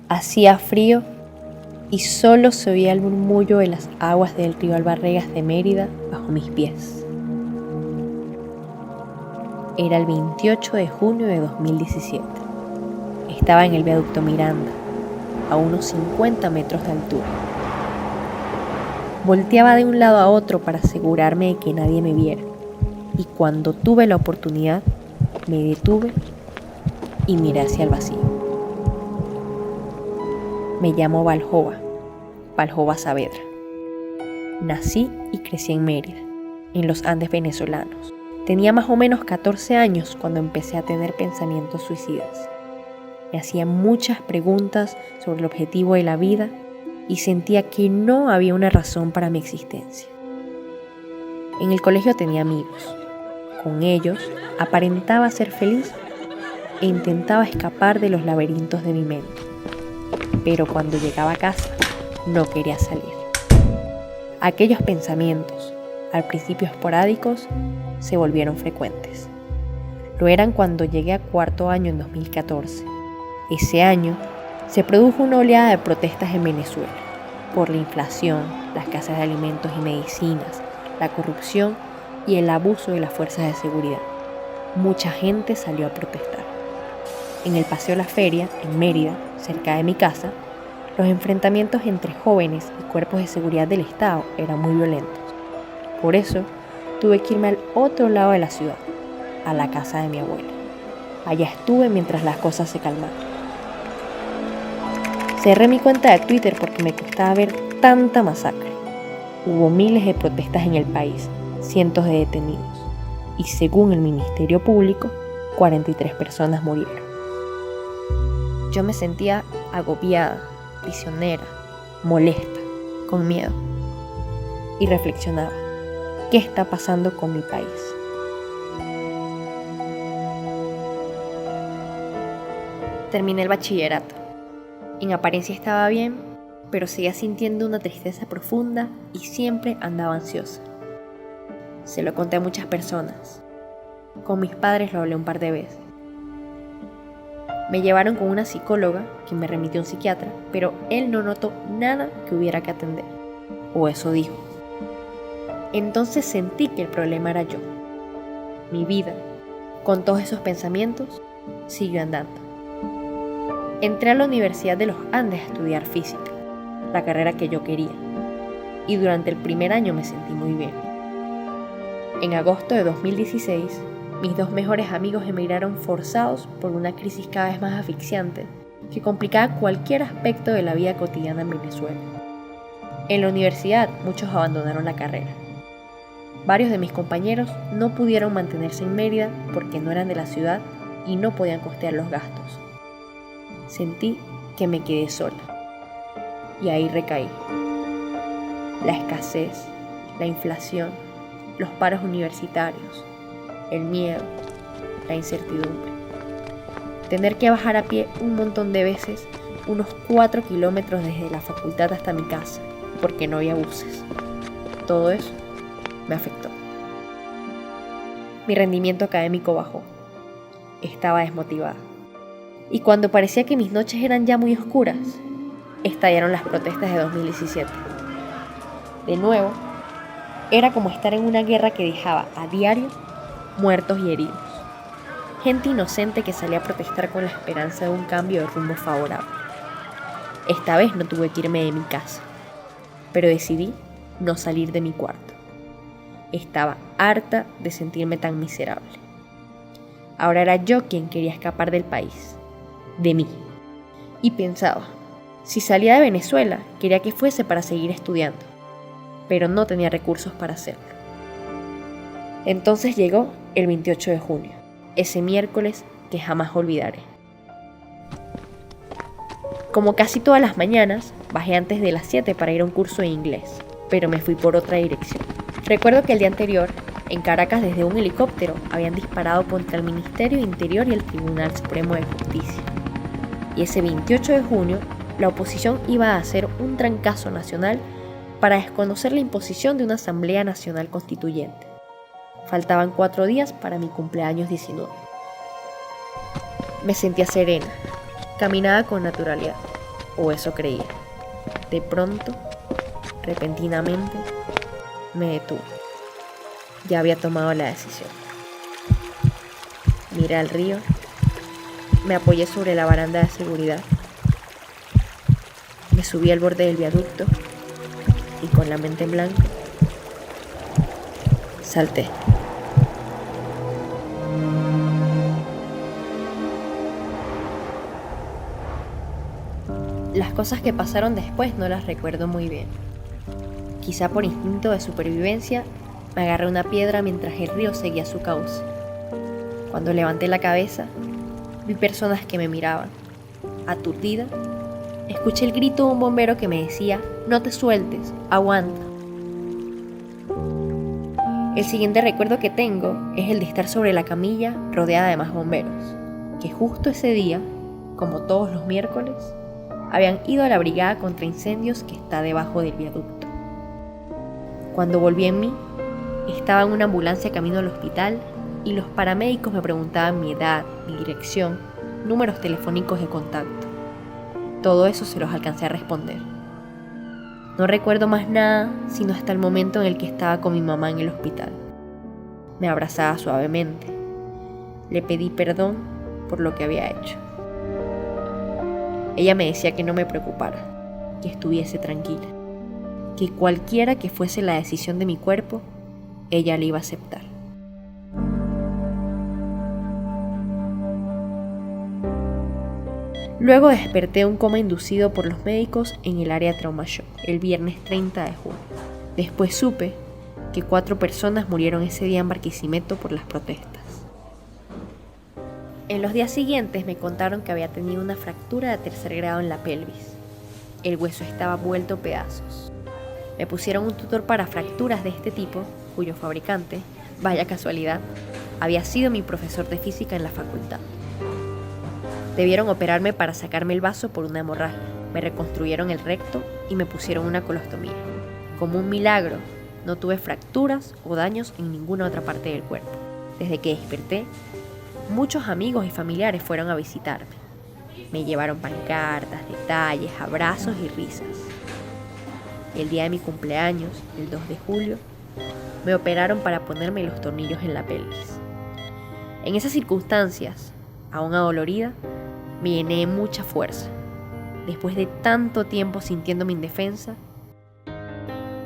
Hacía frío y solo se oía el murmullo de las aguas del río Albarregas de Mérida bajo mis pies. Era el 28 de junio de 2017. Estaba en el viaducto Miranda, a unos 50 metros de altura. Volteaba de un lado a otro para asegurarme de que nadie me viera, y cuando tuve la oportunidad, me detuve y miré hacia el vacío. Me llamo Valjova Saavedra. Nací y crecí en Mérida, en los Andes venezolanos. Tenía más o menos 14 años cuando empecé a tener pensamientos suicidas. Me hacía muchas preguntas sobre el objetivo de la vida y sentía que no había una razón para mi existencia. En el colegio tenía amigos. Con ellos aparentaba ser feliz e intentaba escapar de los laberintos de mi mente. Pero cuando llegaba a casa, no quería salir. Aquellos pensamientos, al principio esporádicos, se volvieron frecuentes. Lo eran cuando llegué a cuarto año en 2014. Ese año se produjo una oleada de protestas en Venezuela por la inflación, la escasez de alimentos y medicinas, la corrupción y el abuso de las fuerzas de seguridad. Mucha gente salió a protestar. En el Paseo La Feria, en Mérida, cerca de mi casa, los enfrentamientos entre jóvenes y cuerpos de seguridad del Estado eran muy violentos. Por eso, tuve que irme al otro lado de la ciudad, a la casa de mi abuela. Allá estuve mientras las cosas se calmaron. Cerré mi cuenta de Twitter porque me costaba ver tanta masacre. Hubo miles de protestas en el país, cientos de detenidos, y según el Ministerio Público, 43 personas murieron. Yo me sentía agobiada, prisionera, molesta, con miedo, y reflexionaba, ¿qué está pasando con mi país? Terminé el bachillerato. En apariencia estaba bien, pero seguía sintiendo una tristeza profunda y siempre andaba ansiosa. Se lo conté a muchas personas. Con mis padres lo hablé un par de veces. Me llevaron con una psicóloga que me remitió a un psiquiatra, pero él no notó nada que hubiera que atender. O eso dijo. Entonces sentí que el problema era yo. Mi vida, con todos esos pensamientos, siguió andando. Entré a la Universidad de los Andes a estudiar física, la carrera que yo quería, y durante el primer año me sentí muy bien. En agosto de 2016, mis dos mejores amigos emigraron forzados por una crisis cada vez más asfixiante que complicaba cualquier aspecto de la vida cotidiana en Venezuela. En la universidad, muchos abandonaron la carrera. Varios de mis compañeros no pudieron mantenerse en Mérida porque no eran de la ciudad y no podían costear los gastos. Sentí que me quedé sola. Y ahí recaí. La escasez, la inflación, los paros universitarios, el miedo, la incertidumbre. Tener que bajar a pie un montón de veces, unos 4 kilómetros desde la facultad hasta mi casa, porque no había buses. Todo eso me afectó. Mi rendimiento académico bajó. Estaba desmotivada. Y cuando parecía que mis noches eran ya muy oscuras, estallaron las protestas de 2017. De nuevo, era como estar en una guerra que dejaba a diario muertos y heridos. Gente inocente que salía a protestar con la esperanza de un cambio de rumbo favorable. Esta vez no tuve que irme de mi casa, pero decidí no salir de mi cuarto. Estaba harta de sentirme tan miserable. Ahora era yo quien quería escapar del país, de mí. Y pensaba, si salía de Venezuela, quería que fuese para seguir estudiando, pero no tenía recursos para hacerlo. Entonces llegó el 28 de junio, ese miércoles que jamás olvidaré. Como casi todas las mañanas, bajé antes de las 7 para ir a un curso de inglés, pero me fui por otra dirección. Recuerdo que el día anterior, en Caracas, desde un helicóptero, habían disparado contra el Ministerio de Interior y el Tribunal Supremo de Justicia. Y ese 28 de junio, la oposición iba a hacer un trancazo nacional para desconocer la imposición de una Asamblea Nacional Constituyente. Faltaban 4 días para mi cumpleaños 19. Me sentía serena, caminaba con naturalidad. o eso creía. De pronto, repentinamente, me detuve. Ya había tomado la decisión. Miré al río, me apoyé sobre la baranda de seguridad, me subí al borde del viaducto y con la mente en blanco, salté. Las cosas que pasaron después no las recuerdo muy bien. Quizá por instinto de supervivencia, me agarré a una piedra mientras el río seguía su cauce. Cuando levanté la cabeza, vi personas que me miraban. Aturdida, escuché el grito de un bombero que me decía: "No te sueltes, aguanta". El siguiente recuerdo que tengo es el de estar sobre la camilla rodeada de más bomberos, que justo ese día, como todos los miércoles, habían ido a la brigada contra incendios que está debajo del viaducto. Cuando volví en mí, estaba en una ambulancia camino al hospital y los paramédicos me preguntaban mi edad, mi dirección, números telefónicos de contacto. Todo eso se los alcancé a responder. No recuerdo más nada sino hasta el momento en el que estaba con mi mamá en el hospital. Me abrazaba suavemente. Le pedí perdón por lo que había hecho. Ella me decía que no me preocupara, que estuviese tranquila, que cualquiera que fuese la decisión de mi cuerpo, ella la iba a aceptar. Luego desperté de un coma inducido por los médicos en el área de trauma shock el viernes 30 de junio. Después supe que 4 personas murieron ese día en Barquisimeto por las protestas. En los días siguientes me contaron que había tenido una fractura de 3er grado en la pelvis. El hueso estaba vuelto a pedazos. Me pusieron un tutor para fracturas de este tipo, cuyo fabricante, vaya casualidad, había sido mi profesor de física en la facultad. Debieron operarme para sacarme el vaso por una hemorragia. Me reconstruyeron el recto y me pusieron una colostomía. Como un milagro, no tuve fracturas o daños en ninguna otra parte del cuerpo. Desde que desperté, muchos amigos y familiares fueron a visitarme. Me llevaron pancartas, detalles, abrazos y risas. El día de mi cumpleaños, el 2 de julio, me operaron para ponerme los tornillos en la pelvis. En esas circunstancias, aún adolorida, me llené de mucha fuerza. Después de tanto tiempo sintiéndome indefensa,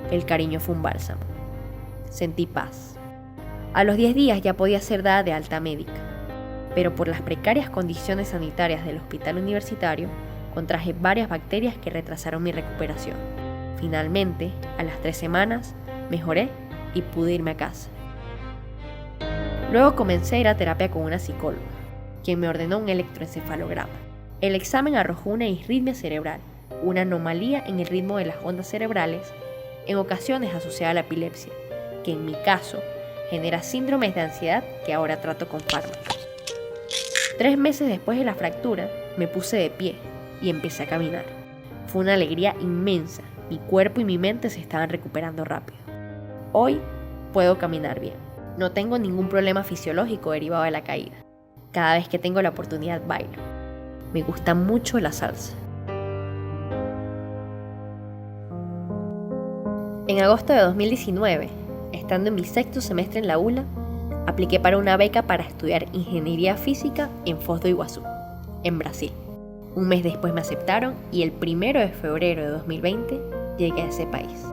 el cariño fue un bálsamo. Sentí paz. A los 10 días ya podía ser dada de alta médica, pero por las precarias condiciones sanitarias del hospital universitario, contraje varias bacterias que retrasaron mi recuperación. Finalmente, a las 3 semanas, mejoré y pude irme a casa. Luego comencé a ir a terapia con una psicóloga, quien me ordenó un electroencefalograma. El examen arrojó una disritmia cerebral, una anomalía en el ritmo de las ondas cerebrales, en ocasiones asociada a la epilepsia, que en mi caso genera síndromes de ansiedad que ahora trato con fármacos. 3 meses después de la fractura, me puse de pie y empecé a caminar. Fue una alegría inmensa, mi cuerpo y mi mente se estaban recuperando rápido. Hoy puedo caminar bien. No tengo ningún problema fisiológico derivado de la caída. Cada vez que tengo la oportunidad bailo. Me gusta mucho la salsa. En agosto de 2019, estando en mi 6º semestre en la ULA, apliqué para una beca para estudiar ingeniería física en Foz do Iguazú, en Brasil. Un mes después me aceptaron y el 1 de febrero de 2020 llegué a ese país.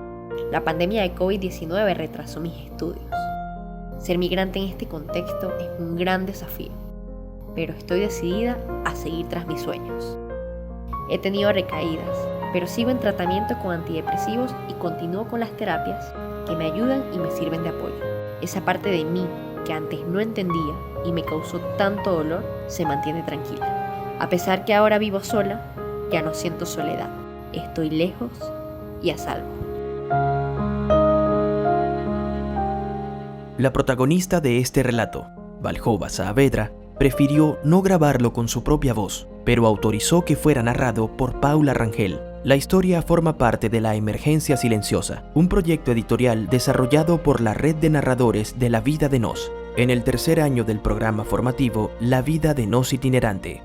La pandemia de COVID-19 retrasó mis estudios. Ser migrante en este contexto es un gran desafío, pero estoy decidida a seguir tras mis sueños. He tenido recaídas, pero sigo en tratamiento con antidepresivos y continúo con las terapias que me ayudan y me sirven de apoyo. Esa parte de mí que antes no entendía y me causó tanto dolor se mantiene tranquila. A pesar que ahora vivo sola, ya no siento soledad. Estoy lejos y a salvo. La protagonista de este relato, Valjoba Saavedra, prefirió no grabarlo con su propia voz, pero autorizó que fuera narrado por Paula Rangel. La historia forma parte de La Emergencia Silenciosa, un proyecto editorial desarrollado por la Red de Narradores de la Vida de Nos, en el tercer año del programa formativo La Vida de Nos Itinerante.